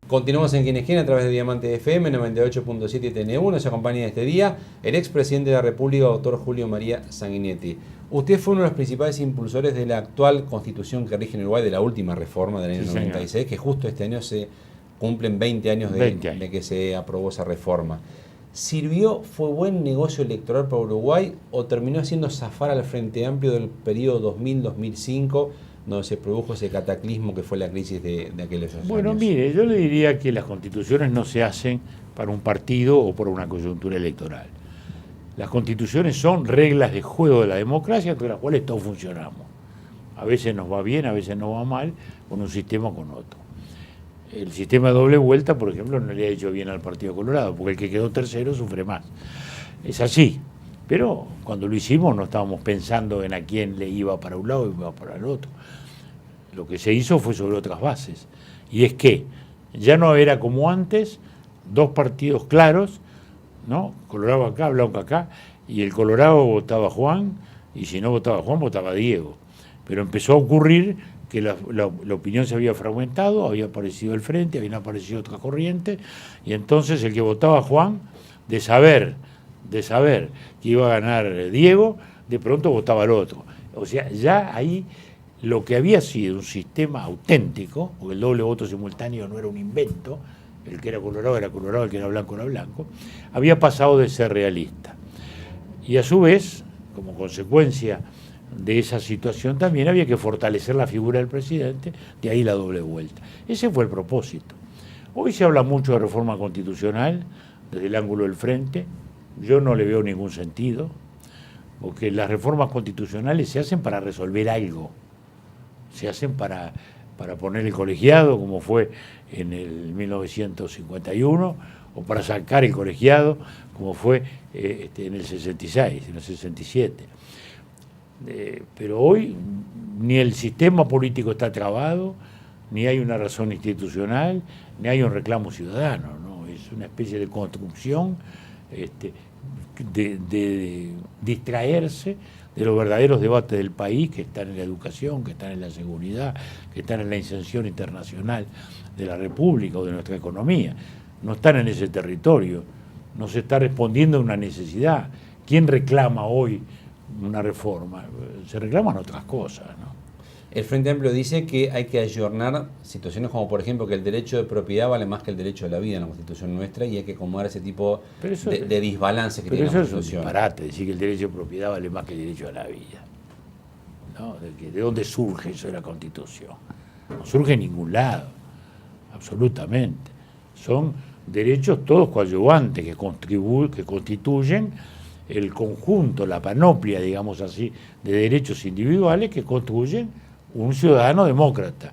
Continuamos en Quien es Quien a través de Diamante FM 98.7 TN1. Nos acompaña este día el expresidente de la República, doctor Julio María Sanguinetti. Usted fue uno de los principales impulsores de la actual constitución que rige en Uruguay, de la última reforma del año 96, que justo este año se cumplen 20 años de que se aprobó esa reforma. ¿Sirvió, fue buen negocio electoral para Uruguay o terminó haciendo zafar al Frente Amplio del periodo 2000-2005, donde se produjo ese cataclismo que fue la crisis de aquellos años? Bueno, mire, yo le diría que las constituciones no se hacen para un partido o por una coyuntura electoral. Las constituciones son reglas de juego de la democracia entre las cuales todos funcionamos. A veces nos va bien, a veces nos va mal, con un sistema o con otro. El sistema de doble vuelta, por ejemplo, no le ha hecho bien al Partido Colorado, porque el que quedó tercero sufre más. Es así. Pero cuando lo hicimos no estábamos pensando en a quién le iba para un lado y iba para el otro. Lo que se hizo fue sobre otras bases. Y es que ya no era como antes, dos partidos claros, ¿no? Colorado acá, Blanco acá, y el Colorado votaba Juan, y si no votaba Juan, votaba Diego. Pero empezó a ocurrir que la opinión se había fragmentado, había aparecido el Frente, habían aparecido otras corrientes, y entonces el que votaba Juan, de saber que iba a ganar Diego, de pronto votaba al otro. O sea, ya ahí lo que había sido un sistema auténtico, porque el doble voto simultáneo no era un invento, el que era Colorado, el que era blanco, había pasado de ser realista. Y a su vez, como consecuencia de esa situación, también había que fortalecer la figura del presidente, de ahí la doble vuelta. Ese fue el propósito. Hoy se habla mucho de reforma constitucional, desde el ángulo del Frente. Yo no le veo ningún sentido, porque las reformas constitucionales se hacen para resolver algo, se hacen para poner el colegiado, como fue en el 1951, o para sacar el colegiado, como fue en el 66, en el 67. Pero hoy ni el sistema político está trabado, ni hay una razón institucional, ni hay un reclamo ciudadano, ¿no? Es una especie de construcción de distraerse de los verdaderos debates del país, que están en la educación, que están en la seguridad, que están en la inserción internacional de la República o de nuestra economía. No están en ese territorio, no se está respondiendo a una necesidad. ¿Quién reclama hoy una reforma? Se reclaman otras cosas, ¿no? El Frente Amplio dice que hay que ayornar situaciones como, por ejemplo, que el derecho de propiedad vale más que el derecho de la vida en la Constitución nuestra, y hay que acomodar ese tipo de desbalance que tiene la Constitución. Pero eso es un disparate, decir que el derecho de propiedad vale más que el derecho a la vida, ¿no? ¿De dónde surge eso de la Constitución? No surge en ningún lado, absolutamente. Son derechos todos coadyuvantes que constituyen el conjunto, la panoplia, digamos así, de derechos individuales que construyen un ciudadano demócrata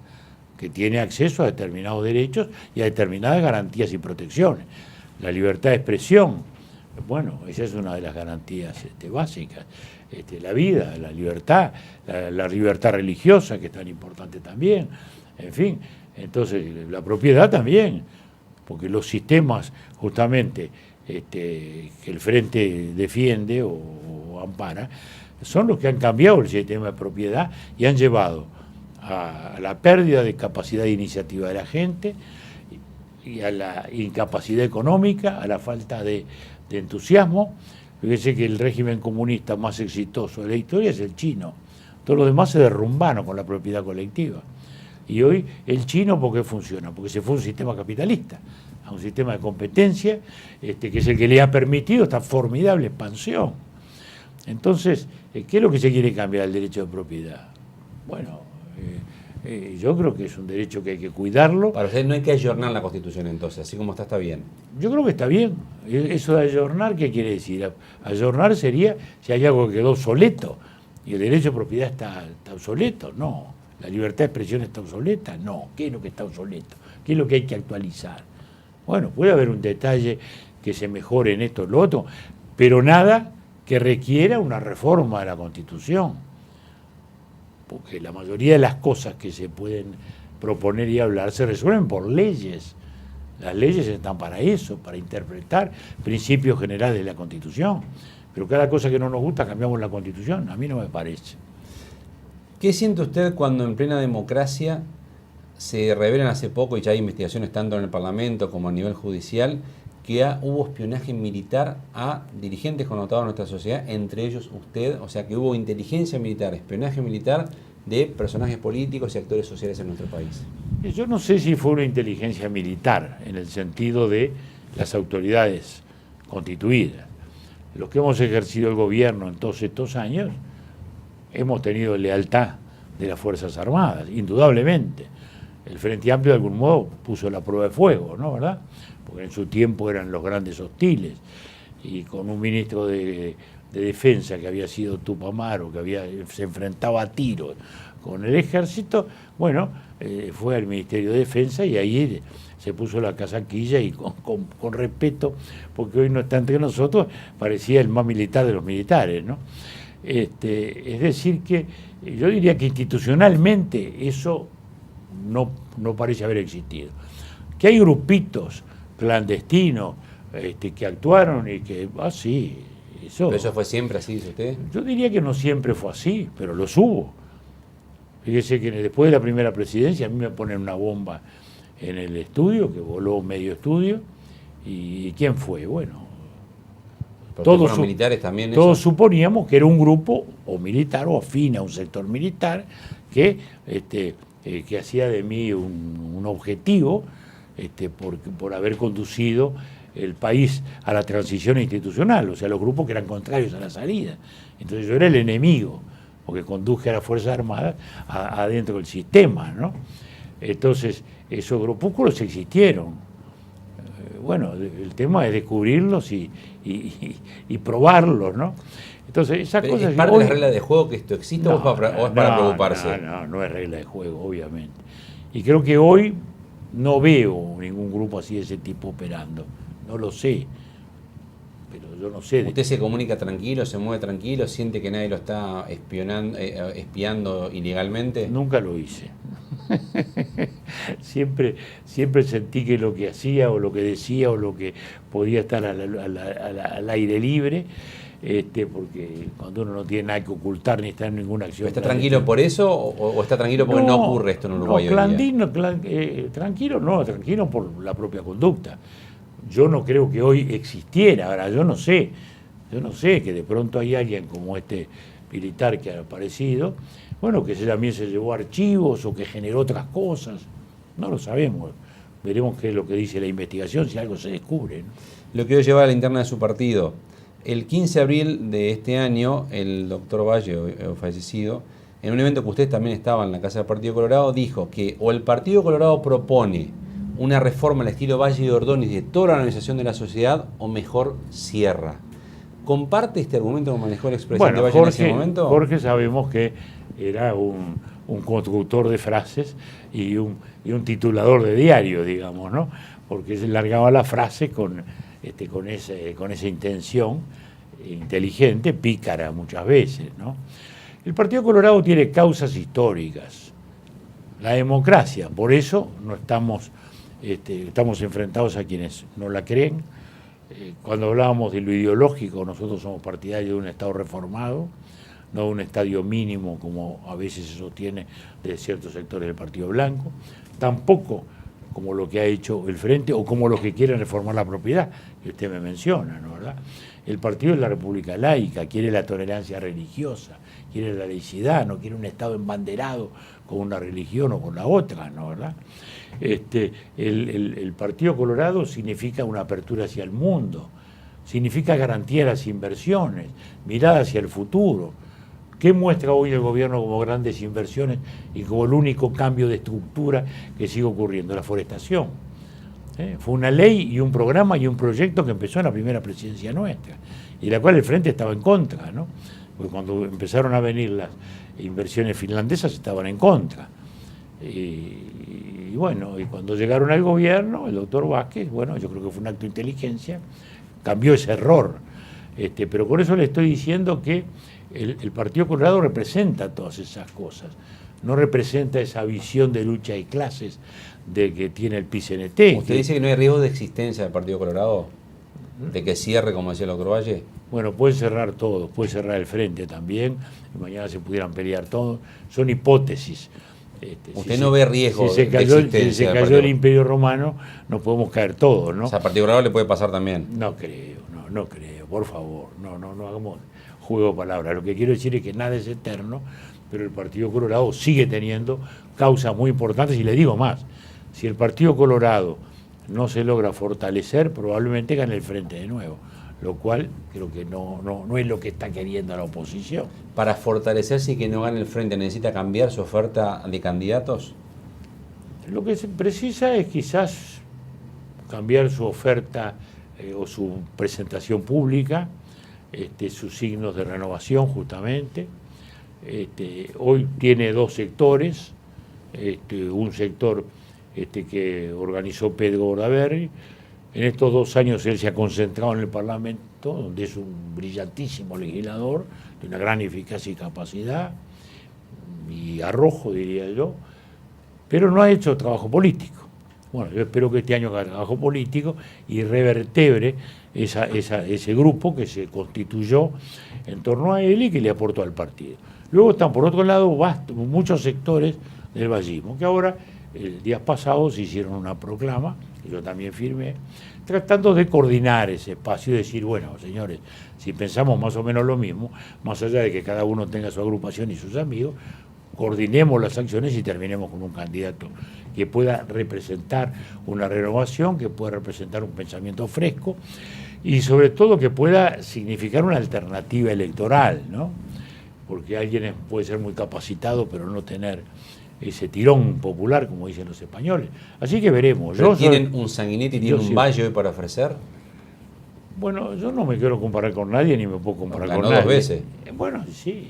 que tiene acceso a determinados derechos y a determinadas garantías y protecciones. La libertad de expresión, bueno, esa es una de las garantías básicas. La vida, la libertad religiosa, que es tan importante también. En fin, entonces la propiedad también, porque los sistemas justamente que el Frente defiende o ampara, son los que han cambiado el sistema de propiedad y han llevado a la pérdida de capacidad de iniciativa de la gente y a la incapacidad económica, a la falta de entusiasmo. Fíjese que el régimen comunista más exitoso de la historia es el chino. Todos los demás se derrumbaron con la propiedad colectiva. Y hoy el chino, ¿por qué funciona? Porque se fue a un sistema capitalista, a un sistema de competencia, que es el que le ha permitido esta formidable expansión. Entonces, ¿qué es lo que se quiere cambiar el derecho de propiedad? Bueno, yo creo que es un derecho que hay que cuidarlo. Para usted no hay que ayornar la Constitución entonces, así como está bien. Yo creo que está bien. Eso de ayornar, ¿qué quiere decir? Ayornar sería si hay algo que quedó obsoleto y el derecho de propiedad está obsoleto. No. ¿La libertad de expresión está obsoleta? No. ¿Qué es lo que está obsoleto? ¿Qué es lo que hay que actualizar? Bueno, puede haber un detalle que se mejore en esto o lo otro, pero nada que requiera una reforma de la Constitución. Porque la mayoría de las cosas que se pueden proponer y hablar se resuelven por leyes. Las leyes están para eso, para interpretar principios generales de la Constitución. Pero cada cosa que no nos gusta cambiamos la Constitución. A mí no me parece. ¿Qué siente usted cuando en plena democracia se revelan hace poco, y ya hay investigaciones tanto en el Parlamento como a nivel judicial, que hubo espionaje militar a dirigentes connotados en nuestra sociedad, entre ellos usted, o sea que hubo inteligencia militar, espionaje militar de personajes políticos y actores sociales en nuestro país. Yo no sé si fue una inteligencia militar, en el sentido de las autoridades constituidas. Los que hemos ejercido el gobierno en todos estos años, hemos tenido lealtad de las Fuerzas Armadas, indudablemente. El Frente Amplio de algún modo puso la prueba de fuego, ¿no? ¿Verdad? Porque en su tiempo eran los grandes hostiles, y con un ministro de Defensa que había sido Tupamaro, que se enfrentaba a tiros con el ejército, bueno, fue al Ministerio de Defensa y ahí se puso la casaquilla y con respeto, porque hoy no está entre nosotros, parecía el más militar de los militares, ¿no? Es decir que yo diría que institucionalmente eso no parece haber existido. Que hay grupitos clandestinos que actuaron y que, sí, eso... ¿Pero eso fue siempre así, dice usted? Yo diría que no siempre fue así, pero los hubo. Fíjese que después de la primera presidencia a mí me ponen una bomba en el estudio, que voló medio estudio, y ¿quién fue? Bueno, todos militares también. Todos suponíamos que era un grupo o militar o afín a un sector militar que hacía de mí un objetivo por haber conducido el país a la transición institucional, o sea, los grupos que eran contrarios a la salida. Entonces yo era el enemigo, porque conduje a las Fuerzas Armadas adentro del sistema, ¿no? Entonces, esos grupúsculos existieron. Bueno, el tema es descubrirlos y probarlos, ¿no? Entonces, esas cosas... ¿Es parte de la regla de juego que esto existe o es para preocuparse? No es regla de juego, obviamente. Y creo que hoy no veo ningún grupo así de ese tipo operando. No lo sé. Pero yo no sé. ¿Usted se comunica tranquilo, se mueve tranquilo, siente que nadie lo está espiando ilegalmente? Nunca lo hice. siempre sentí que lo que hacía o lo que decía o lo que podía estar al aire libre, porque cuando uno no tiene nada que ocultar ni está en ninguna acción. ¿Está tranquilo por eso o está tranquilo porque no ocurre esto en Uruguay? Tranquilo por la propia conducta. Yo no creo que hoy existiera, ahora yo no sé que de pronto hay alguien como este militar que ha aparecido, bueno, que también se llevó archivos o que generó otras cosas, no lo sabemos, veremos qué es lo que dice la investigación, si algo se descubre, ¿no? Lo quiero llevar a la interna de su partido. El 15 de abril de este año, el doctor Valle, fallecido, en un evento que usted también estaba en la Casa del Partido Colorado, dijo que o el Partido Colorado propone una reforma al estilo Valle y Ordóñez de toda la organización de la sociedad, o mejor cierra. ¿Comparte este argumento que manejó el expresidente Valle en ese momento? Jorge sabemos que era un constructor de frases y un titulador de diario, digamos, ¿no? Porque se largaba la frase con esa intención inteligente, pícara muchas veces, ¿no? El Partido Colorado tiene causas históricas. La democracia, por eso no estamos enfrentados a quienes no la creen. Cuando hablábamos de lo ideológico, nosotros somos partidarios de un Estado reformado, no de un estadio mínimo como a veces se sostiene de ciertos sectores del Partido Blanco, tampoco como lo que ha hecho el Frente o como los que quieren reformar la propiedad, que usted me menciona, ¿no, verdad? El Partido de la República Laica quiere la tolerancia religiosa, quiere la laicidad, no quiere un Estado embanderado con una religión o con la otra, ¿no, verdad? El Partido Colorado significa una apertura hacia el mundo, significa garantía de las inversiones, mirada hacia el futuro. ¿Qué muestra hoy el gobierno como grandes inversiones y como el único cambio de estructura que sigue ocurriendo? La forestación. Fue una ley y un programa y un proyecto que empezó en la primera presidencia nuestra, y de la cual el Frente estaba en contra, ¿no? Porque cuando empezaron a venir las inversiones finlandesas estaban en contra. Y bueno, y cuando llegaron al gobierno, el doctor Vázquez, bueno, yo creo que fue un acto de inteligencia, cambió ese error. Pero por eso le estoy diciendo que el Partido Colorado representa todas esas cosas, no representa esa visión de lucha de clases de que tiene el PCNT. ¿Usted dice que no hay riesgo de existencia del Partido Colorado? ¿De que cierre, como decía el doctor Valle? Bueno, puede cerrar todo, puede cerrar el Frente también, y mañana se pudieran pelear todos, son hipótesis. Usted no ve riesgo si se de cayó, existencia si se del cayó Partido el Imperio Romano, nos podemos caer todos, ¿no? O sea, al Partido Colorado le puede pasar también. No creo, no creo, por favor, no hagamos juego de palabras. Lo que quiero decir es que nada es eterno, pero el Partido Colorado sigue teniendo causas muy importantes, y le digo más, si el Partido Colorado no se logra fortalecer, probablemente gane el frente de nuevo, lo cual creo que no es lo que está queriendo la oposición. Para fortalecerse y que no gane el frente, ¿necesita cambiar su oferta de candidatos? Lo que se precisa es quizás cambiar su oferta o su presentación pública, sus signos de renovación justamente. Hoy tiene dos sectores, un sector que organizó Pedro Bordaberry. En estos 2 años él se ha concentrado en el Parlamento, donde es un brillantísimo legislador, de una gran eficacia y capacidad, y arrojo, diría yo, pero no ha hecho trabajo político. Bueno, yo espero que este año haga trabajo político y revertebre ese grupo que se constituyó en torno a él y que le aportó al partido. Luego están, por otro lado, muchos sectores del vallismo, que ahora, el día pasado, se hicieron una proclama, que yo también firmé, tratando de coordinar ese espacio y decir, bueno, señores, si pensamos más o menos lo mismo, más allá de que cada uno tenga su agrupación y sus amigos, coordinemos las acciones y terminemos con un candidato que pueda representar una renovación, que pueda representar un pensamiento fresco y sobre todo que pueda significar una alternativa electoral, ¿no? Porque alguien puede ser muy capacitado pero no tener ese tirón popular, como dicen los españoles. Así que veremos. ¿Tienen un Sanguinetti y tienen un Valle hoy para ofrecer? Bueno, yo no me quiero comparar con nadie ni me puedo comparar con nadie. Ganó 2 veces. Bueno, sí.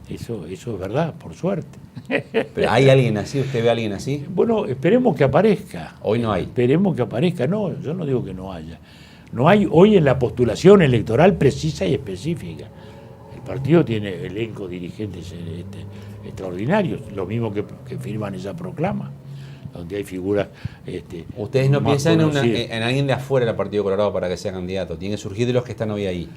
Eso es verdad, por suerte. ¿Pero hay alguien así? ¿Usted ve a alguien así? Bueno, esperemos que aparezca. Hoy no hay. Esperemos que aparezca. No, yo no digo que no haya. No hay hoy en la postulación electoral precisa y específica. El partido tiene elenco dirigentes extraordinarios, lo mismo que firman esa proclama, donde hay figuras... ¿Ustedes no piensan en alguien de afuera del Partido Colorado para que sea candidato? Tiene que surgir de los que están hoy ahí.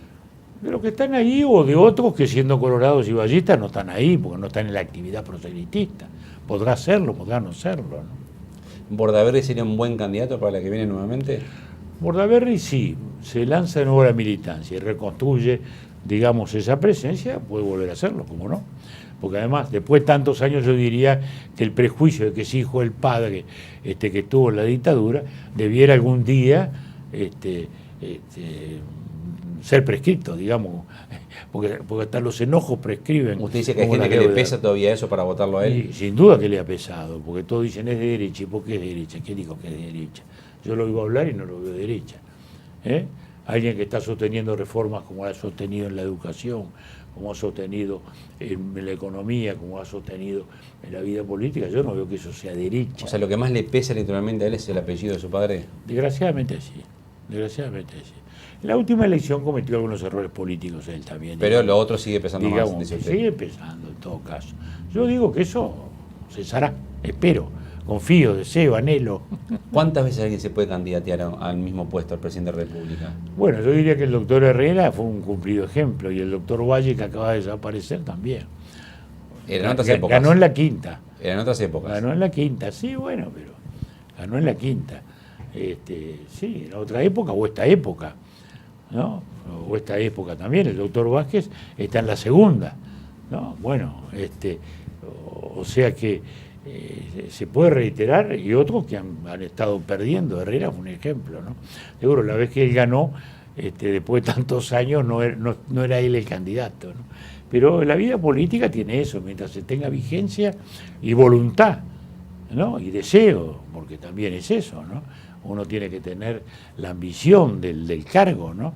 De los que están ahí o de otros que siendo colorados y vallistas no están ahí, porque no están en la actividad proselitista. Podrá serlo, podrá no serlo, ¿no? ¿Bordaberry sería un buen candidato para la que viene nuevamente? Bordaberry sí, se lanza de nuevo a la militancia y reconstruye, digamos, esa presencia, puede volver a hacerlo, ¿cómo no? Porque además, después de tantos años, yo diría que el prejuicio de que es hijo del padre que estuvo en la dictadura, debiera algún día ser prescrito, digamos, porque hasta los enojos prescriben. ¿Usted dice que hay gente que le pesa todavía eso para votarlo a él? Y sin duda que le ha pesado, porque todos dicen es de derecha. ¿Y por qué es de derecha? ¿Quién dijo que es de derecha? Yo lo oigo hablar y no lo veo de derecha. Alguien que está sosteniendo reformas como ha sostenido en la educación, como ha sostenido en la economía, como ha sostenido en la vida política, yo no veo que eso sea derecha. O sea, lo que más le pesa electoralmente a él es el apellido de su padre. Desgraciadamente sí, desgraciadamente sí. En la última elección cometió algunos errores políticos él también. Pero digamos, lo otro sigue pesando más, dice usted. Sigue pesando en todo caso. Yo digo que eso cesará, espero, confío, deseo, anhelo. ¿Cuántas veces alguien se puede candidatear al mismo puesto, al presidente de la República? Bueno, yo diría que el doctor Herrera fue un cumplido ejemplo y el doctor Valle, que acaba de desaparecer, también. Era en otras épocas. Ganó en la quinta. Era en otras épocas. Ganó en la quinta, sí, bueno, pero ganó en la quinta. Sí, en otra época o esta época, ¿no? O esta época también. El doctor Vázquez está en la segunda, ¿no? Bueno, o sea que se puede reiterar y otros que han estado perdiendo. Herrera fue un ejemplo, ¿no? Seguro, la vez que él ganó, después de tantos años, no era él el candidato, ¿no? Pero la vida política tiene eso, mientras se tenga vigencia y voluntad, ¿no? Y deseo, porque también es eso, ¿no? Uno tiene que tener la ambición del cargo, ¿no?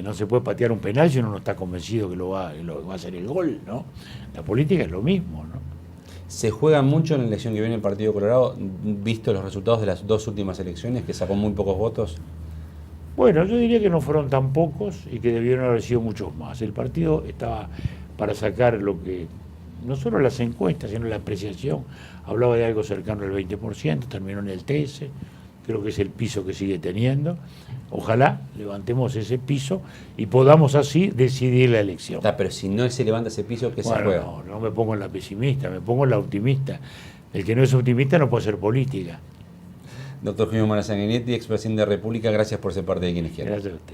No se puede patear un penal si uno no está convencido que lo va a hacer el gol, ¿no? La política es lo mismo, ¿no? ¿Se juega mucho en la elección que viene el Partido Colorado, visto los resultados de las 2 últimas elecciones, que sacó muy pocos votos? Bueno, yo diría que no fueron tan pocos y que debieron haber sido muchos más. El partido estaba para sacar lo que, no solo las encuestas, sino la apreciación, hablaba de algo cercano al 20%, terminó en el 13%, creo que es el piso que sigue teniendo. Ojalá levantemos ese piso y podamos así decidir la elección. Pero si no se levanta ese piso, ¿qué se juega? No me pongo en la pesimista, me pongo en la optimista. El que no es optimista no puede hacer política. Doctor Julio María Sanguinetti, expresidente de la República, gracias por ser parte de Quienes Quieren. Gracias a usted.